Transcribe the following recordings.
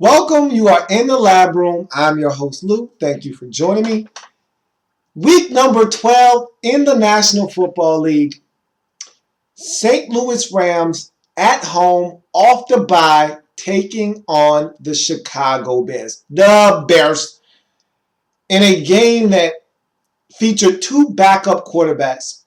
Welcome. You are in the lab room. I'm your host, Lou. Thank you for joining me. Week number 12 in the National Football League. St. Louis Rams at home, off the bye, taking on the Chicago Bears. The Bears. In a game that featured two backup quarterbacks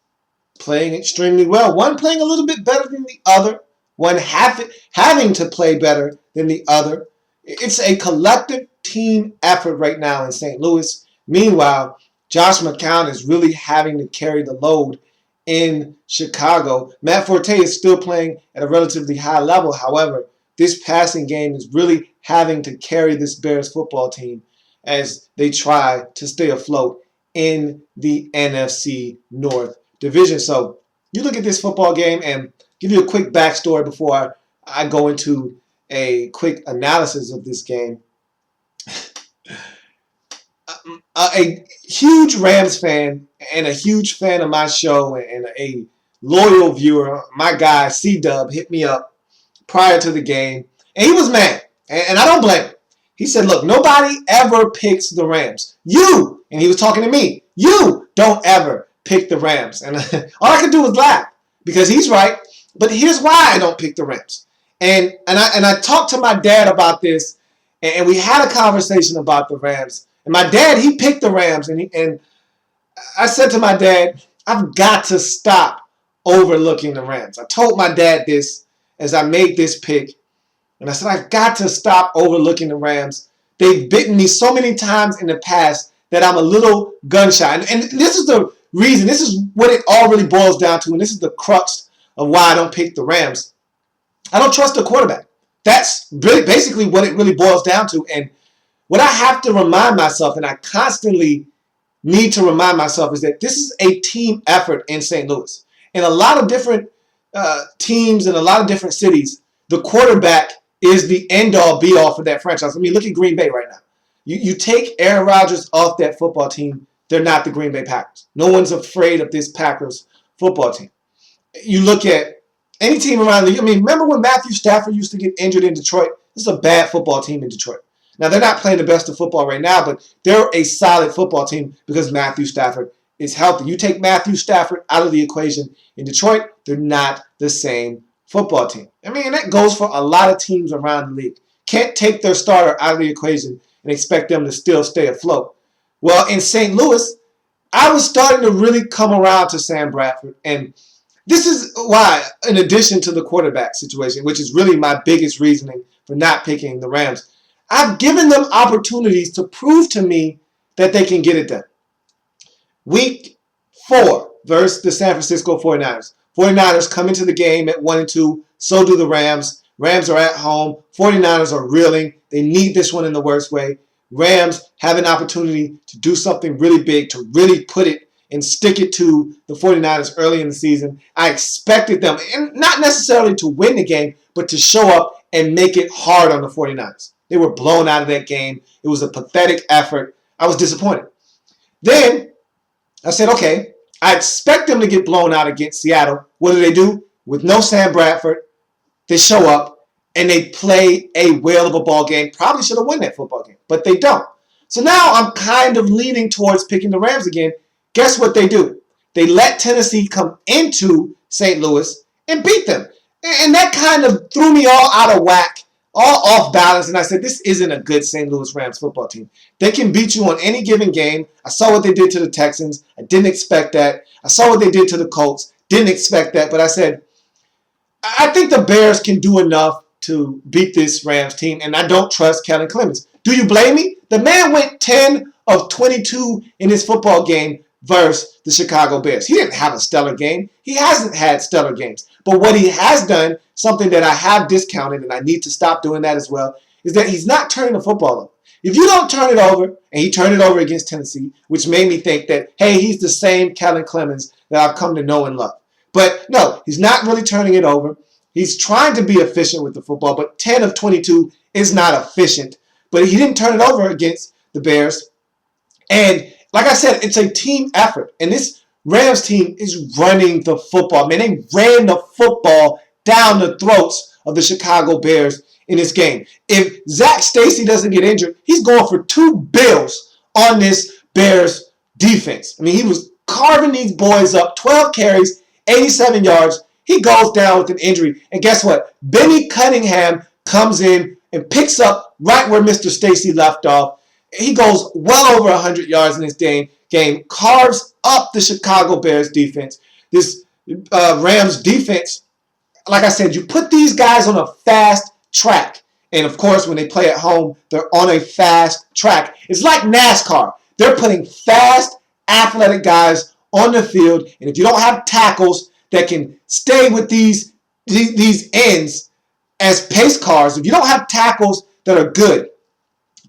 playing extremely well. One playing a little bit better than the other. One having to play better than the other. It's a collective team effort right now in St. Louis. Meanwhile, Josh McCown is really having to carry the load in Chicago. Matt Forte is still playing at a relatively high level. However, this passing game is really having to carry this Bears football team as they try to stay afloat in the NFC North division. So you look at this football game and give you a quick backstory before I go into a quick analysis of this game. A huge Rams fan and a huge fan of my show and a loyal viewer, my guy C-Dub, hit me up prior to the game, and he was mad, and I don't blame him. He said, look, nobody ever picks the Rams. You, and he was talking to me, you don't ever pick the Rams. And all I could do was laugh because he's right, but here's why I don't pick the Rams. And I talked to my dad about this, and we had a conversation about the Rams. And my dad, he picked the Rams, and I said to my dad, I've got to stop overlooking the Rams. I told my dad this as I made this pick, and I said, I've got to stop overlooking the Rams. They've bitten me so many times in the past that I'm a little gun shy. And this is the reason, this is what it all really boils down to, and this is the crux of why I don't pick the Rams. I don't trust the quarterback. That's really basically what it really boils down to. And what I have to remind myself, and I constantly need to remind myself, is that this is a team effort in St. Louis. In a lot of different teams in a lot of different cities, the quarterback is the end-all, be-all for that franchise. I mean, look at Green Bay right now. You take Aaron Rodgers off that football team, they're not the Green Bay Packers. No one's afraid of this Packers football team. You look at any team around the league. I mean, remember when Matthew Stafford used to get injured in Detroit? This is a bad football team in Detroit. Now, they're not playing the best of football right now, but they're a solid football team because Matthew Stafford is healthy. You take Matthew Stafford out of the equation in Detroit, they're not the same football team. I mean, and that goes for a lot of teams around the league. Can't take their starter out of the equation and expect them to still stay afloat. Well, in St. Louis, I was starting to really come around to Sam Bradford, and this is why, in addition to the quarterback situation, which is really my biggest reasoning for not picking the Rams, I've given them opportunities to prove to me that they can get it done. Week 4 versus the San Francisco 49ers. 49ers come into the game at 1-2. So do the Rams. Rams are at home. 49ers are reeling. They need this one in the worst way. Rams have an opportunity to do something really big, to really put it and stick it to the 49ers early in the season. I expected them, and not necessarily to win the game, but to show up and make it hard on the 49ers. They were blown out of that game. It was a pathetic effort. I was disappointed. Then I said, okay, I expect them to get blown out against Seattle. What do? With no Sam Bradford, they show up and they play a whale of a ball game. Probably should have won that football game, but they don't. So now I'm kind of leaning towards picking the Rams again. Guess what they do? They let Tennessee come into St. Louis and beat them. And that kind of threw me all out of whack, all off balance, and I said, this isn't a good St. Louis Rams football team. They can beat you on any given game. I saw what they did to the Texans. I didn't expect that. I saw what they did to the Colts. Didn't expect that, but I said, I think the Bears can do enough to beat this Rams team, and I don't trust Kellen Clemens. Do you blame me? The man went 10 of 22 in his football game versus the Chicago Bears. He didn't have a stellar game. He hasn't had stellar games. But what he has done, something that I have discounted, and I need to stop doing that as well, is that he's not turning the football over. If you don't turn it over, and he turned it over against Tennessee, which made me think that, hey, he's the same Kellen Clemens that I've come to know and love. But no, he's not really turning it over. He's trying to be efficient with the football, but 10 of 22 is not efficient. But he didn't turn it over against the Bears. And like I said, it's a team effort. And this Rams team is running the football. Man, they ran the football down the throats of the Chicago Bears. in this game. If Zach Stacy doesn't get injured, he's going for 2 bills on this Bears defense. I mean, he was carving these boys up, 12 carries, 87 yards. He goes down with an injury. And guess what? Benny Cunningham comes in and picks up right where Mr. Stacy left off. He goes well over 100 yards in this game, carves up the Chicago Bears defense. This Rams defense, like I said, you put these guys on a fast track. And of course, when they play at home, they're on a fast track. It's like NASCAR. They're putting fast, athletic guys on the field. And if you don't have tackles that can stay with these ends as pace cars, if you don't have tackles that are good,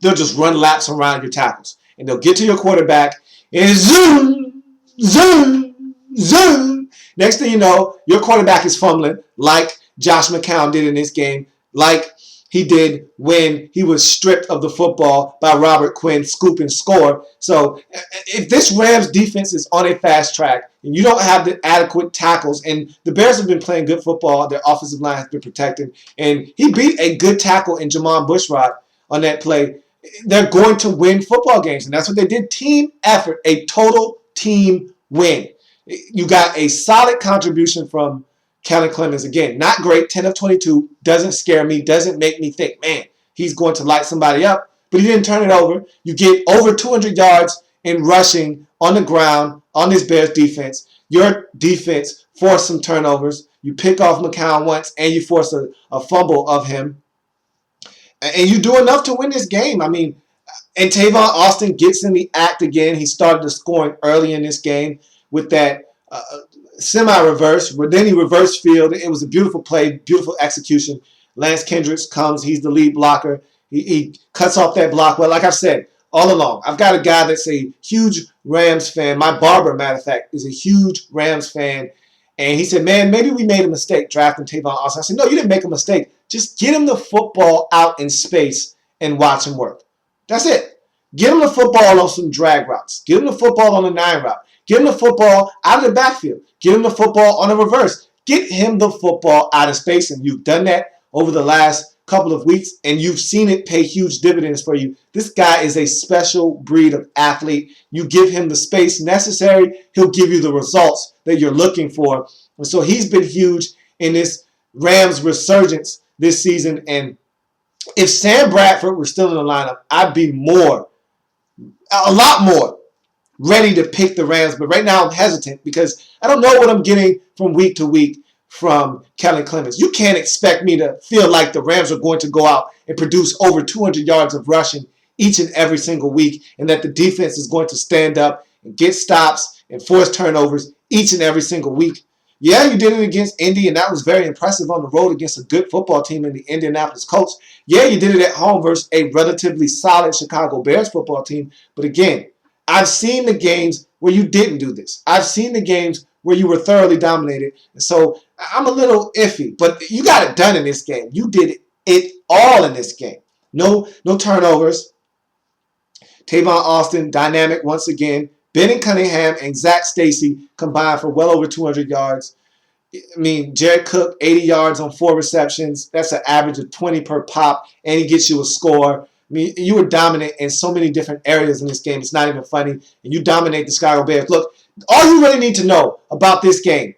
they'll just run laps around your tackles. And they'll get to your quarterback and zoom, zoom, zoom. Next thing you know, your quarterback is fumbling like Josh McCown did in this game, like he did when he was stripped of the football by Robert Quinn, scoop and score. So if this Rams defense is on a fast track and you don't have the adequate tackles, and the Bears have been playing good football, their offensive line has been protected, and he beat a good tackle in Jamon Bushrod on that play, they're going to win football games. And that's what they did. Team effort, a total team win. You got a solid contribution from Kellen Clemens. Again, not great, 10 of 22, doesn't scare me, doesn't make me think, man, he's going to light somebody up. But he didn't turn it over. You get over 200 yards in rushing on the ground on this Bears defense. Your defense forced some turnovers. You pick off McCown once, and you force a fumble of him. And you do enough to win this game. I mean, and Tavon Austin gets in the act again. He started the scoring early in this game with that semi-reverse, where then he reversed field. It was a beautiful play, beautiful execution. Lance Kendricks comes. He's the lead blocker. He cuts off that block. Well, like I've said all along, I've got a guy that's a huge Rams fan. My barber, matter of fact, is a huge Rams fan. And he said, man, maybe we made a mistake drafting Tavon Austin. I said, no, you didn't make a mistake. Just get him the football out in space and watch him work. That's it. Get him the football on some drag routes. Get him the football on a 9 route. Get him the football out of the backfield. Get him the football on a reverse. Get him the football out of space. And you've done that over the last couple of weeks, and you've seen it pay huge dividends for you. This guy is a special breed of athlete. You give him the space necessary, he'll give you the results that you're looking for. And so he's been huge in this Rams resurgence this season. And if Sam Bradford were still in the lineup, I'd be a lot more ready to pick the Rams. But right now I'm hesitant because I don't know what I'm getting from week to week from Kellen Clemens. You can't expect me to feel like the Rams are going to go out and produce over 200 yards of rushing each and every single week, and that the defense is going to stand up and get stops and force turnovers each and every single week. Yeah, you did it against Indy, and that was very impressive on the road against a good football team in the Indianapolis Colts. Yeah, you did it at home versus a relatively solid Chicago Bears football team. But again, I've seen the games where you didn't do this. I've seen the games where you were thoroughly dominated. And so I'm a little iffy, but you got it done in this game. You did it all in this game. No turnovers. Tavon Austin, dynamic once again. Benny Cunningham and Zach Stacy combined for well over 200 yards. I mean, Jared Cook, 80 yards on 4 receptions. That's an average of 20 per pop, and he gets you a score. I mean, you were dominant in so many different areas in this game. It's not even funny. And you dominate the Chicago Bears. Look, all you really need to know about this game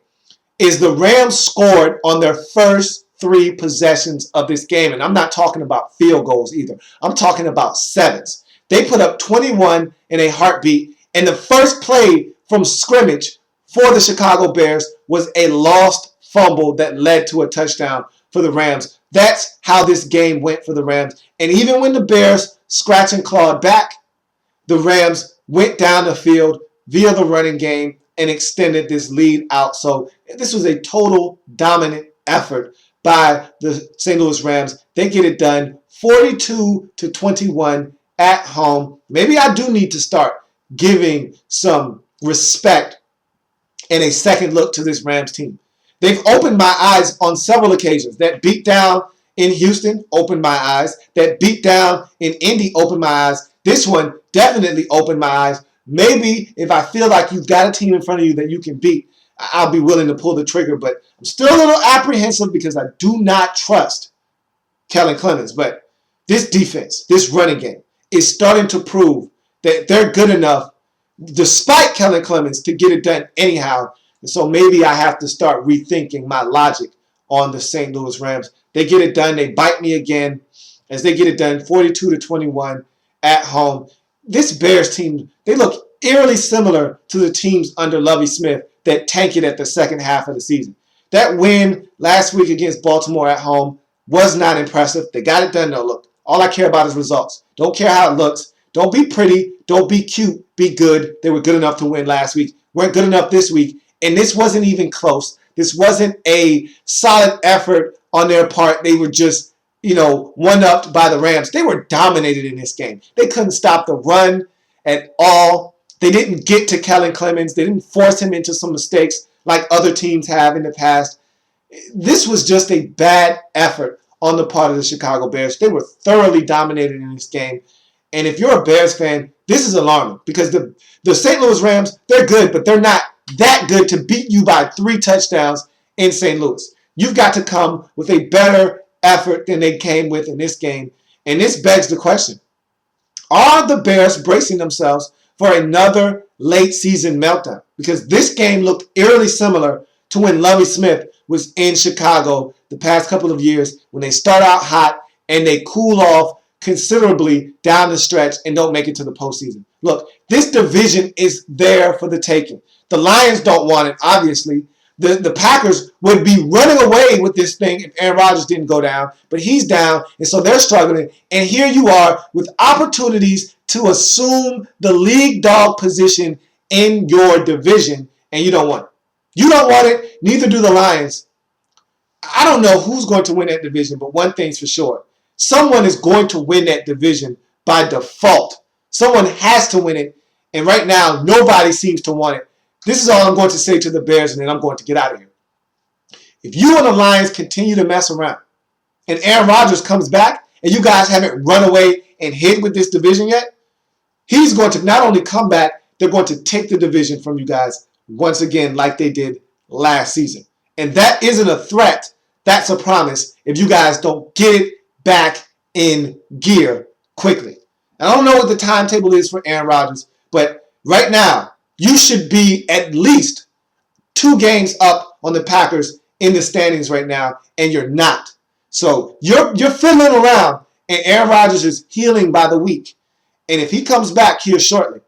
is the Rams scored on their first 3 possessions of this game. And I'm not talking about field goals either. I'm talking about 7s. They put up 21 in a heartbeat. And the first play from scrimmage for the Chicago Bears was a lost fumble that led to a touchdown for the Rams. That's how this game went for the Rams. And even when the Bears scratch and clawed back, the Rams went down the field via the running game and extended this lead out. So this was a total dominant effort by the St. Louis Rams. They get it done 42-21 at home. Maybe I do need to start giving some respect and a second look to this Rams team. They've opened my eyes on several occasions. That beatdown in Houston opened my eyes. That beatdown in Indy opened my eyes. This one definitely opened my eyes. Maybe if I feel like you've got a team in front of you that you can beat, I'll be willing to pull the trigger. But I'm still a little apprehensive because I do not trust Kellen Clemens. But this defense, this running game, is starting to prove that they're good enough, despite Kellen Clemens, to get it done anyhow. And so maybe I have to start rethinking my logic on the St. Louis Rams. They get it done. They bite me again as they get it done 42-21 at home. This Bears team, they look eerily similar to the teams under Lovie Smith that tank it at the second half of the season. That win last week against Baltimore at home was not impressive. They got it done though. Look, all I care about is results. Don't care how it looks. Don't be pretty. Don't be cute. Be good. They were good enough to win last week. Weren't good enough this week. And this wasn't even close. This wasn't a solid effort on their part. They were just, one-upped by the Rams. They were dominated in this game. They couldn't stop the run at all. They didn't get to Kellen Clemens. They didn't force him into some mistakes like other teams have in the past. This was just a bad effort on the part of the Chicago Bears. They were thoroughly dominated in this game. And if you're a Bears fan, this is alarming because the St. Louis Rams, they're good, but they're not that good to beat you by 3 touchdowns in St. Louis. You've got to come with a better effort than they came with in this game. And this begs the question, are the Bears bracing themselves for another late season meltdown? Because this game looked eerily similar to when Lovie Smith was in Chicago the past couple of years when they start out hot and they cool off considerably down the stretch and don't make it to the postseason. Look, this division is there for the taking. The Lions don't want it, obviously. The Packers would be running away with this thing if Aaron Rodgers didn't go down, but he's down, and so they're struggling. And here you are with opportunities to assume the league dog position in your division, and you don't want it. You don't want it, neither do the Lions. I don't know who's going to win that division, but one thing's for sure. Someone is going to win that division by default. Someone has to win it, and right now, nobody seems to want it. This is all I'm going to say to the Bears, and then I'm going to get out of here. If you and the Lions continue to mess around, and Aaron Rodgers comes back, and you guys haven't run away and hid with this division yet, he's going to not only come back, they're going to take the division from you guys once again like they did last season. And that isn't a threat. That's a promise if you guys don't get it back in gear quickly. I don't know what the timetable is for Aaron Rodgers, but right now, you should be at least 2 games up on the Packers in the standings right now, and you're not. So you're fiddling around, and Aaron Rodgers is healing by the week. And if he comes back here shortly,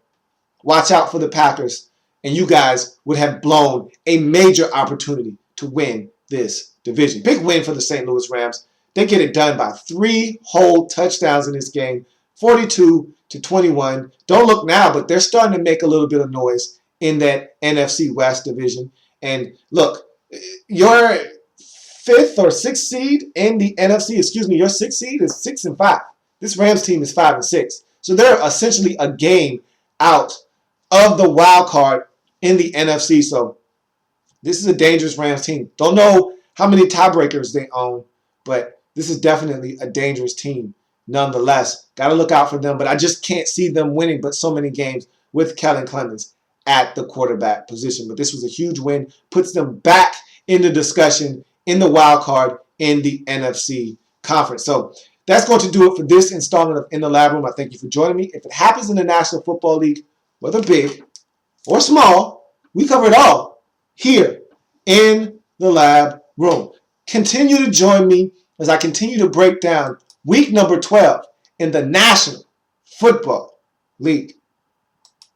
watch out for the Packers, and you guys would have blown a major opportunity to win this division. Big win for the St. Louis Rams. They get it done by 3 whole touchdowns in this game, 42-21. Don't look now, but they're starting to make a little bit of noise in that NFC West division. And look, your 5th or 6th seed in the NFC, your 6th seed is 6-5. This Rams team is 5-6. So they're essentially a game out of the wild card in the NFC. So this is a dangerous Rams team. Don't know how many tiebreakers they own, but this is definitely a dangerous team. Nonetheless, got to look out for them, but I just can't see them winning but so many games with Kellen Clemens at the quarterback position. But this was a huge win, puts them back in the discussion in the wild card in the NFC conference. So that's going to do it for this installment of In the Lab Room. I thank you for joining me. If it happens in the National Football League, whether big or small, we cover it all here in the Lab Room. Continue to join me as I continue to break down week number 12 in the National Football League.